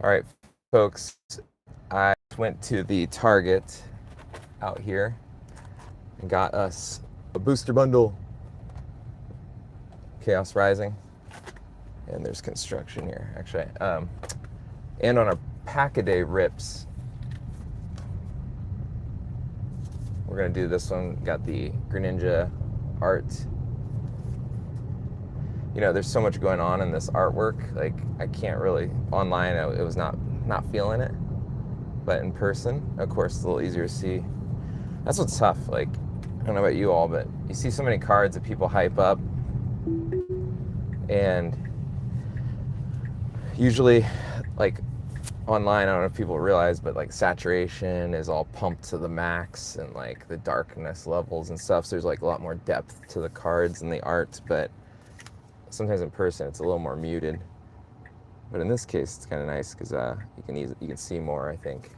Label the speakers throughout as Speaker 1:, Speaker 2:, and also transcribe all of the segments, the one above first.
Speaker 1: All right, folks, I went to the Target out here and got us a booster bundle, Chaos Rising, and there's construction here, actually. And on our Pack-A-Day rips, we're gonna do this one. Got the greninja art. You know, there's so much going on in this artwork. Like, I can't really, online, it was not feeling it. But in person, of course, it's a little easier to see. That's what's tough. Like, I don't know about you all, but you see so many cards that people hype up. And usually, like, online, I don't know if people realize, but like saturation is all pumped to the max, and like the darkness levels and stuff. So there's like a lot more depth to the cards and the art, but sometimes in person it's a little more muted. But in this case, it's kind of nice because you can see more, I think.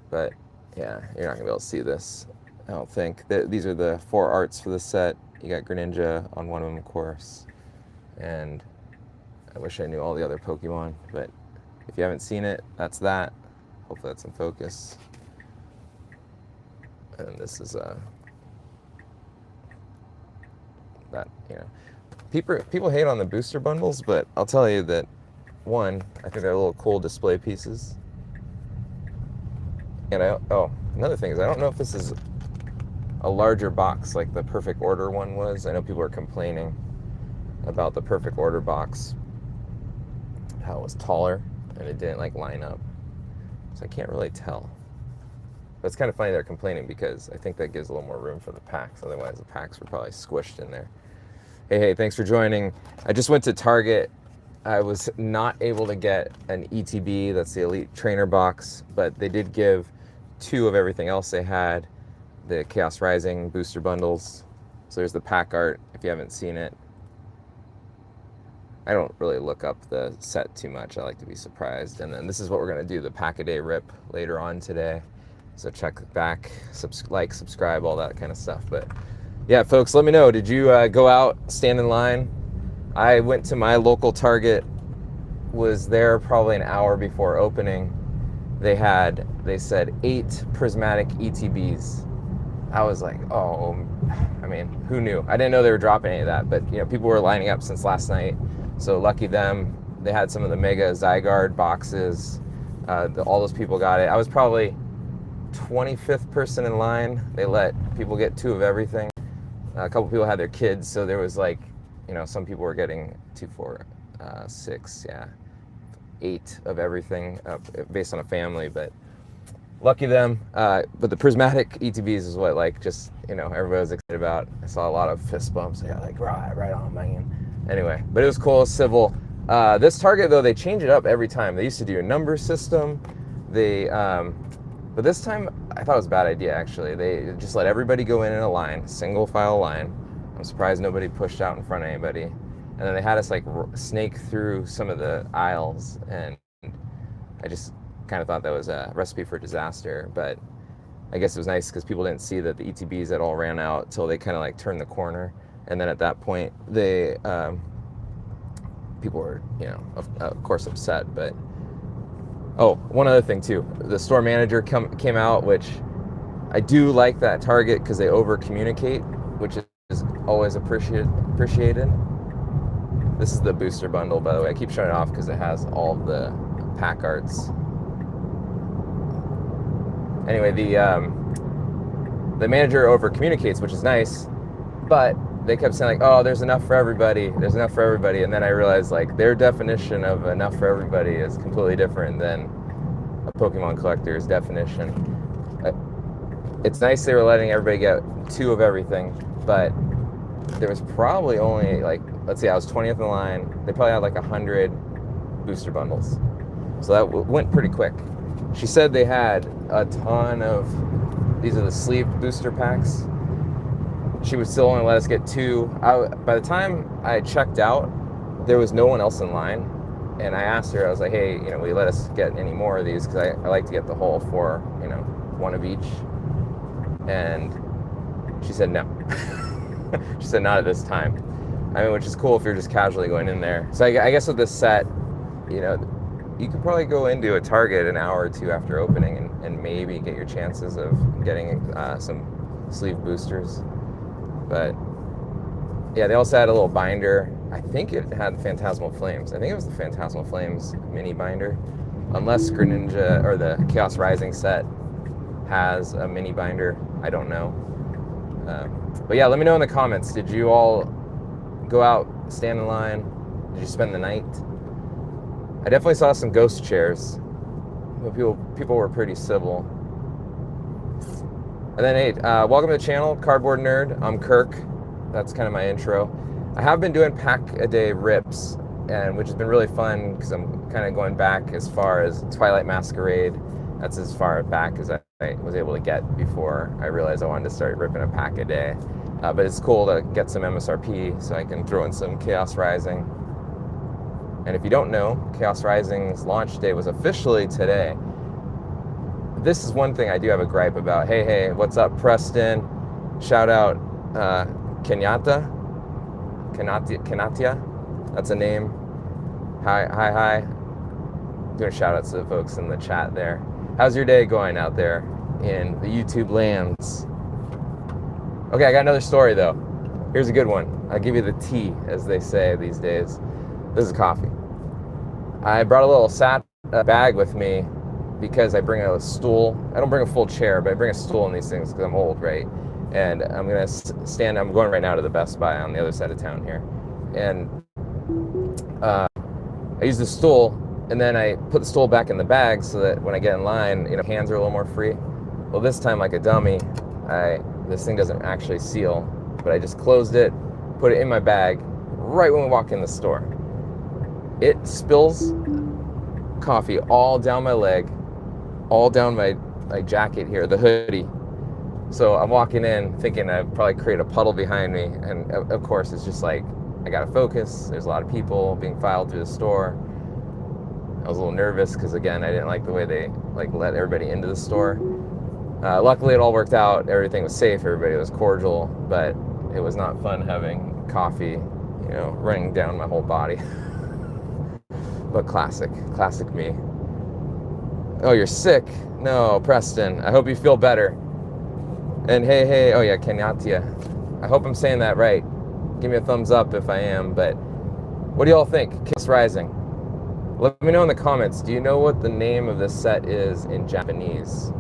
Speaker 1: But yeah, you're not gonna be able to see this, I don't think. These are the 4 arts for the set. You got Greninja on one of them, of course, and I wish I knew all the other Pokemon, but if you haven't seen it, that's that. Hopefully that's in focus. And this is that, you know. People hate on the booster bundles, but I'll tell you that, one, I think they're little cool display pieces. And another thing is, I don't know if this is a larger box like the Perfect Order one was. I know people are complaining about the Perfect Order box, how it was taller and it didn't like line up. So I can't really tell. But it's kind of funny they're complaining, because I think that gives a little more room for the packs. Otherwise the packs were probably squished in there. Hey, thanks for joining. I just went to Target. I was not able to get an ETB, that's the Elite Trainer box, but they did give 2 of everything else they had, the Chaos Rising booster bundles. So there's the pack art, if you haven't seen it. I don't really look up the set too much. I like to be surprised. And then this is what we're going to do, the Pack-A-Day rip later on today. So check back, subscribe, all that kind of stuff. But yeah, folks, let me know. Did you go out, stand in line? I went to my local Target, was there probably an hour before opening. They said 8 prismatic ETBs. I was like, oh, I mean, who knew? I didn't know they were dropping any of that, but you know, people were lining up since last night. So lucky them. They had some of the Mega Zygarde boxes. All those people got it. I was probably 25th person in line. They let people get 2 of everything. A couple people had their kids, so there was like, you know, some people were getting 2, 4, 6, 8 of everything based on a family, but lucky them. But the prismatic ETBs is what, like, just, you know, everybody was excited about. I saw a lot of fist bumps. They got like, right on, man. Anyway, but it was cool, civil. This Target, though, they change it up every time. They used to do a number system. But this time, I thought it was a bad idea, actually. They just let everybody go in a line, single file line. I'm surprised nobody pushed out in front of anybody. And then they had us like snake through some of the aisles, and I just kind of thought that was a recipe for disaster. But I guess it was nice because people didn't see that the ETBs had all ran out until they kind of like turned the corner. And then at that point, people were, you know, of course upset. But oh, one other thing too, the store manager came out, which I do like that Target because they over communicate, which is always appreciated. This is the booster bundle, by the way. I keep showing it off because it has all the pack arts. Anyway, the manager over communicates, which is nice, but they kept saying like, oh, there's enough for everybody, and then I realized like their definition of enough for everybody is completely different than a Pokemon collector's definition. It's nice they were letting everybody get 2 of everything, but there was probably only like, let's see, I was 20th in line. They probably had like 100 booster bundles, so that went pretty quick. She said they had a ton of, these are the sleeved booster packs. She would still only let us get 2. By the time I checked out, there was no one else in line. And I asked her, I was like, hey, you know, will you let us get any more of these? Because I like to get the whole 4, you know, 1 of each. And she said no. She said not at this time. I mean, which is cool if you're just casually going in there. So I guess with this set, you know, you could probably go into a Target an hour or two after opening and maybe get your chances of getting some sleeve boosters. But yeah, they also had a little binder. I think it had Phantasmal Flames. I think it was the Phantasmal Flames mini binder. Unless Greninja or the Chaos Rising set has a mini binder, I don't know. But yeah, let me know in the comments. Did you all go out, stand in line? Did you spend the night? I definitely saw some ghost chairs, but people were pretty civil. And then, hey, welcome to the channel, Cardboard Nerd. I'm Kirk. That's kind of my intro. I have been doing pack-a-day rips, and which has been really fun because I'm kind of going back as far as Twilight Masquerade. That's as far back as I was able to get before I realized I wanted to start ripping a pack a day. But it's cool to get some MSRP so I can throw in some Chaos Rising. And if you don't know, Chaos Rising's launch day was officially today. This is one thing I do have a gripe about. Hey, what's up, Preston? Shout out Kenatia. That's a name. Hi. Doing shout outs to the folks in the chat there. How's your day going out there in the YouTube lands? Okay, I got another story though. Here's a good one. I'll give you the tea, as they say these days. This is coffee. I brought a little bag with me because I bring a stool. I don't bring a full chair, but I bring a stool in these things because I'm old, right? And I'm gonna stand. I'm going right now to the Best Buy on the other side of town here, and I use the stool, and then I put the stool back in the bag so that when I get in line, hands are a little more free. Well, this time, like a dummy, this thing doesn't actually seal, but I just closed it, put it in my bag right when we walk in the store. It spills coffee all down my leg, all down my jacket here, the hoodie. So I'm walking in thinking I'd probably create a puddle behind me, and of course it's just like, I gotta focus, there's a lot of people being filed through the store. I was a little nervous because, again, I didn't like the way they let everybody into the store. Luckily it all worked out, everything was safe, everybody was cordial, but it was not fun having coffee, running down my whole body. But classic me. Oh, you're sick? No, Preston, I hope you feel better. And hey, oh yeah, Kenatia. I hope I'm saying that right. Give me a thumbs up if I am, but what do y'all think? Chaos Rising. Let me know in the comments, do you know what the name of this set is in Japanese?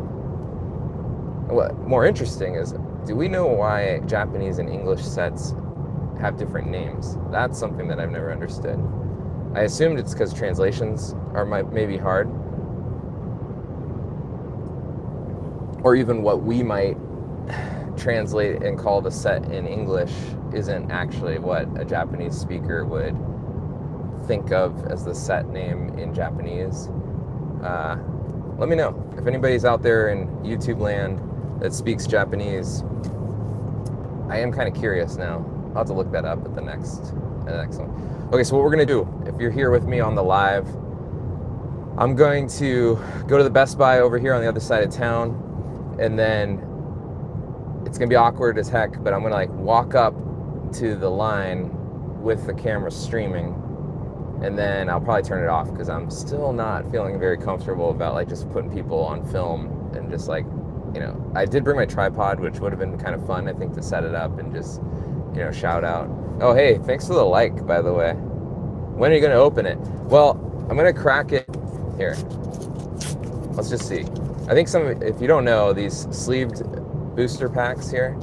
Speaker 1: What more interesting is, do we know why Japanese and English sets have different names? That's something that I've never understood. I assumed it's because translations are maybe hard, or even what we might translate and call the set in English isn't actually what a Japanese speaker would think of as the set name in Japanese. Let me know if anybody's out there in YouTube land that speaks Japanese. I am kind of curious now. I'll have to look that up at the next one. Okay, so what we're gonna do, if you're here with me on the live, I'm going to go to the Best Buy over here on the other side of town, and then it's gonna be awkward as heck, but I'm gonna walk up to the line with the camera streaming, and then I'll probably turn it off because I'm still not feeling very comfortable about just putting people on film and just I did bring my tripod, which would have been kind of fun, I think, to set it up and just shout out. Oh, hey, thanks for the like, by the way. When are you gonna open it? Well, I'm gonna crack it here. Let's just see. I think if you don't know, these sleeved booster packs here,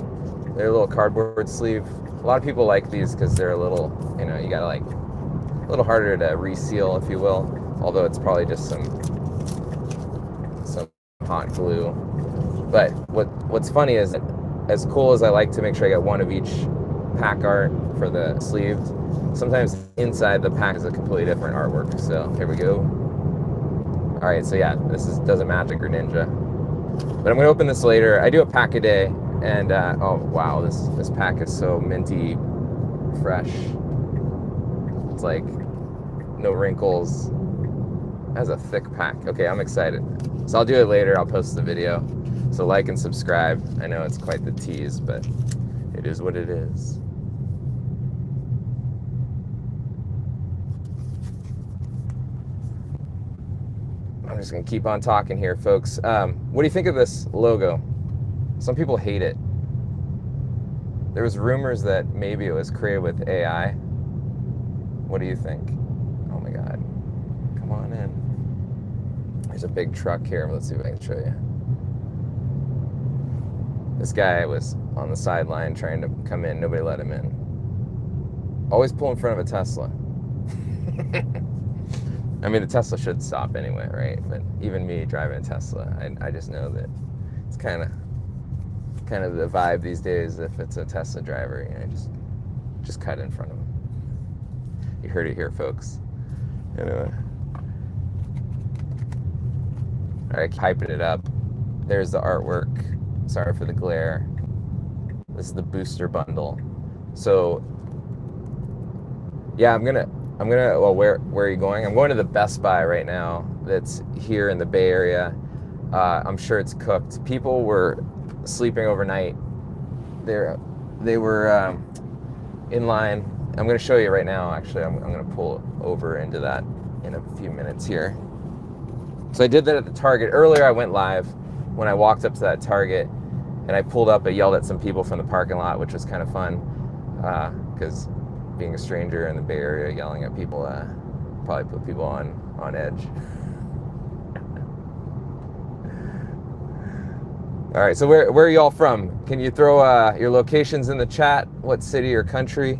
Speaker 1: they're a little cardboard sleeve. A lot of people like these because they're a little, you gotta a little harder to reseal, if you will, although it's probably just some hot glue. But what's funny is that, as cool as I like to make sure I get one of each pack art for the sleeved, sometimes inside the pack is a completely different artwork. So here we go. All right, so yeah, this doesn't match a greninja, but I'm gonna open this later. I do a pack a day, and oh wow, this pack is so minty fresh. It's like no wrinkles. It has a thick pack. Okay, I'm excited. So I'll do it later. I'll post the video. So like and subscribe. I know it's quite the tease, but it is what it is. I'm just gonna keep on talking here, folks. What do you think of this logo? Some people hate it. There was rumors that maybe it was created with AI. What do you think? Oh my God. Come on in. There's a big truck here. Let's see if I can show you. This guy was on the sideline trying to come in. Nobody let him in. Always pull in front of a Tesla. I mean, the Tesla should stop anyway, right? But even me driving a Tesla, I just know that it's kind of the vibe these days. If it's a Tesla driver, you know, just cut in front of him. You heard it here, folks. Anyway. All right, hyping it up. There's the artwork. Sorry for the glare. This is the booster bundle. So, yeah, I'm gonna. Well, where are you going? I'm going to the Best Buy right now. That's here in the Bay Area. I'm sure it's cooked. People were sleeping overnight. They were in line. I'm going to show you right now. Actually, I'm going to pull over into that in a few minutes here. So I did that at the Target earlier. I went live when I walked up to that Target, and I pulled up. I yelled at some people from the parking lot, which was kind of fun because being a stranger in the Bay Area, yelling at people probably put people on edge. All right, so where are y'all from? Can you throw your locations in the chat? What city or country?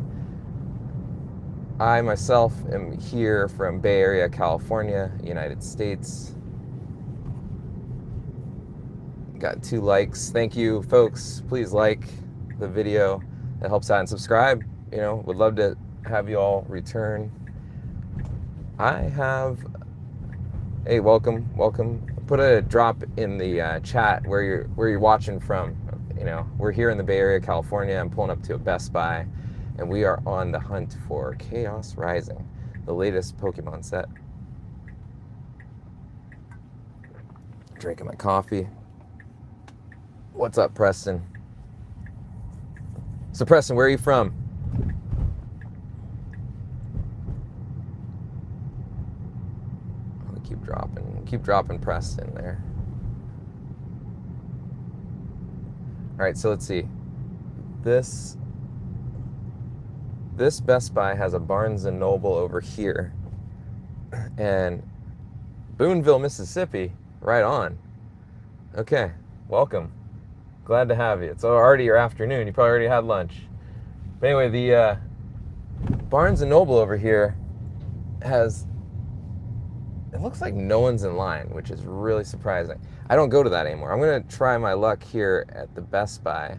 Speaker 1: I myself am here from Bay Area, California, United States. Got 2 likes. Thank you, folks. Please like the video. That helps out, and subscribe. You know, would love to have you all return. I have, hey, welcome. Put a drop in the chat where you're watching from. You know, we're here in the Bay Area, California. I'm pulling up to a Best Buy, and we are on the hunt for Chaos Rising, the latest Pokemon set. Drinking my coffee. What's up, Preston? So, Preston, where are you from? Keep dropping Preston there. All right, so let's see. This Best Buy has a Barnes & Noble over here. And Boonville, Mississippi, right on. Okay, welcome. Glad to have you. It's already your afternoon. You probably already had lunch. But anyway, the Barnes & Noble over here has, it looks like no one's in line, which is really surprising. I don't go to that anymore. I'm going to try my luck here at the Best Buy,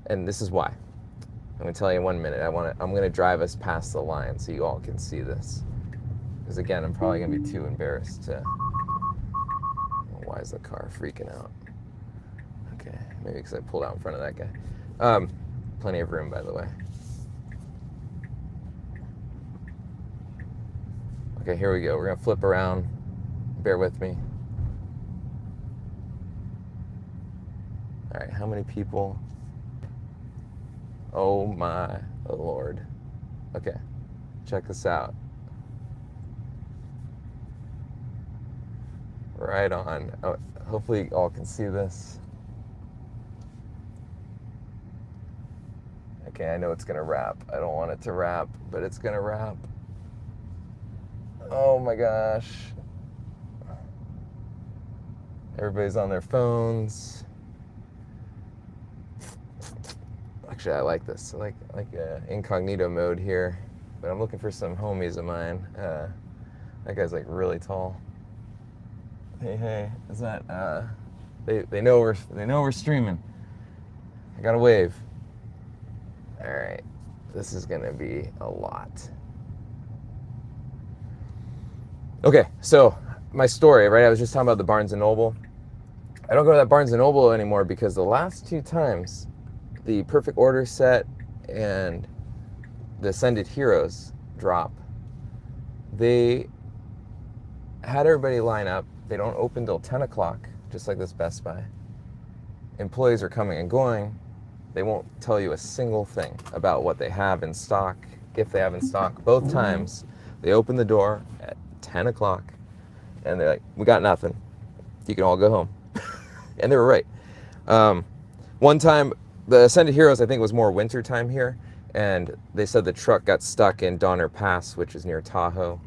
Speaker 1: and this is why. I'm going to tell you in 1 minute. I'm going to drive us past the line so you all can see this. Because again, I'm probably going to be too embarrassed to... Why is the car freaking out? Okay, maybe because I pulled out in front of that guy. Plenty of room, by the way. Okay, here we go. We're going to flip around. Bear with me. All right, how many people? Oh my Lord. Okay, check this out. Right on. Oh, hopefully you all can see this. Okay, I know it's going to wrap. I don't want it to wrap, but it's going to wrap. Oh my gosh. Everybody's on their phones. Actually, I like this. I like incognito mode here. But I'm looking for some homies of mine. That guy's like really tall. Hey, is that they know we're streaming. I got to wave. All right. This is going to be a lot. Okay, so my story, right? I was just talking about the Barnes & Noble. I don't go to that Barnes & Noble anymore because the last 2 times the Perfect Order set and the Ascended Heroes drop, they had everybody line up. They don't open till 10 o'clock, just like this Best Buy. Employees are coming and going. They won't tell you a single thing about what they have in stock, if they have in stock. Both times, they open the door at 10 o'clock And they're like, we got nothing. You can all go home. And they were right. One time, the Ascended Heroes, I think, was more winter time here, and they said the truck got stuck in Donner Pass, which is near Tahoe.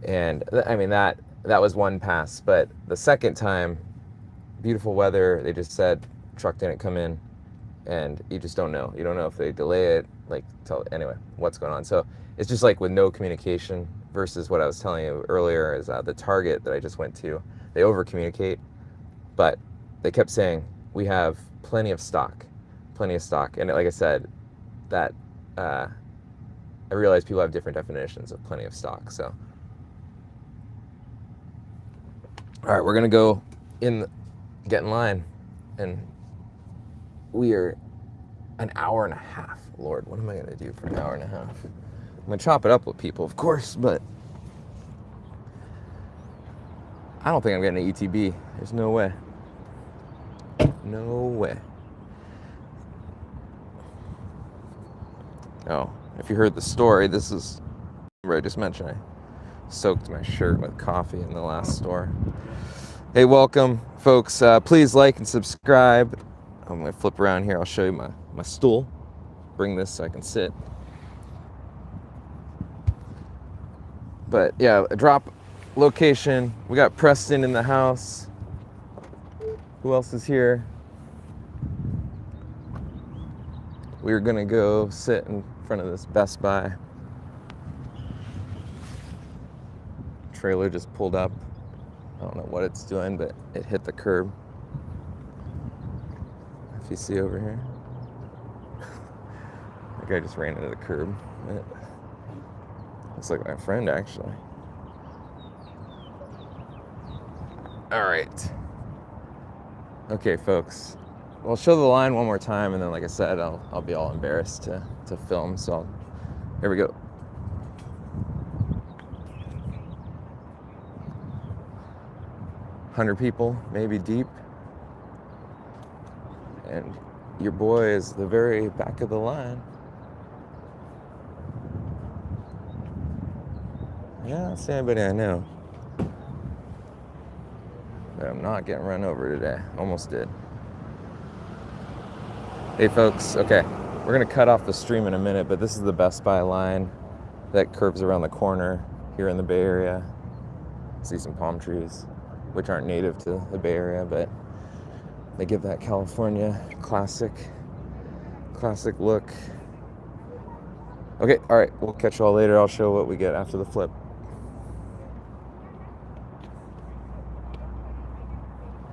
Speaker 1: And I mean, that was one pass, but the second time, beautiful weather, they just said truck didn't come in, and you just don't know. You don't know if they delay it, like, anyway, what's going on. So it's just like with no communication versus what I was telling you earlier is the Target that I just went to. They over communicate, but they kept saying, we have plenty of stock. And like I said, that I realize people have different definitions of plenty of stock. So, all right, we're gonna go get in line, and we are an hour and a half. Lord, what am I gonna do for an hour and a half? I'm gonna chop it up with people, of course, but I don't think I'm getting an ETB. There's no way. No way. Oh, if you heard the story, this is where I just mentioned I soaked my shirt with coffee in the last store. Hey, welcome, folks. Please like and subscribe. I'm going to flip around here. I'll show you my stool. Bring this so I can sit. But yeah, a drop location. We got Preston in the house. Who else is here? We're gonna go sit in front of this Best Buy. Trailer just pulled up. I don't know what it's doing, but it hit the curb. If you see over here. That guy just ran into the curb. It looks like my friend, actually. All right. Okay, folks. I'll show the line one more time, and then, like I said, I'll be all embarrassed to film. So, here we go. $100 people, maybe deep, and your boy is the very back of the line. Yeah, I don't see anybody I know. But I'm not getting run over today. Almost did. Hey folks, okay, we're gonna cut off the stream in a minute, but this is the Best Buy line that curves around the corner here in the Bay Area. See some palm trees, which aren't native to the Bay Area, but they give that California classic look. Okay, all right, we'll catch you all later. I'll show what we get after the flip.